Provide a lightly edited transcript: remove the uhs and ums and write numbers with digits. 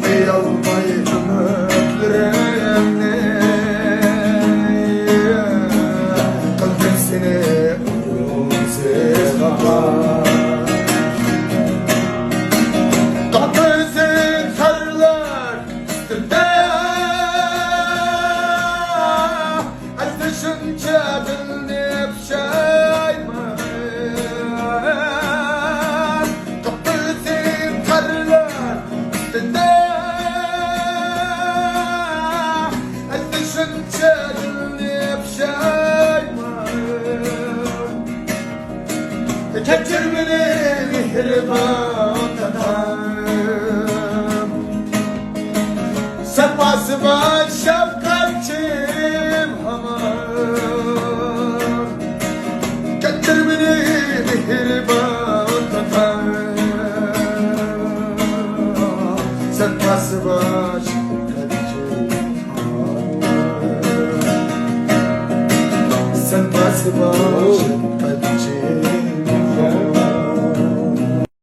Kıyalmayı ümitlerimle kalbimsini uyumsuz kapar. Kapısın sarılar üstünde ateşince bilinip şeyman. Kapısın sarılar üstünde ateşince bilinip şeyman. Geçir beni mihriban tatam, sefasıma şefkatçim aman. Geçir beni mihriban tatam, sefasıma şefkatçim aman. Sefasıma şefkatçim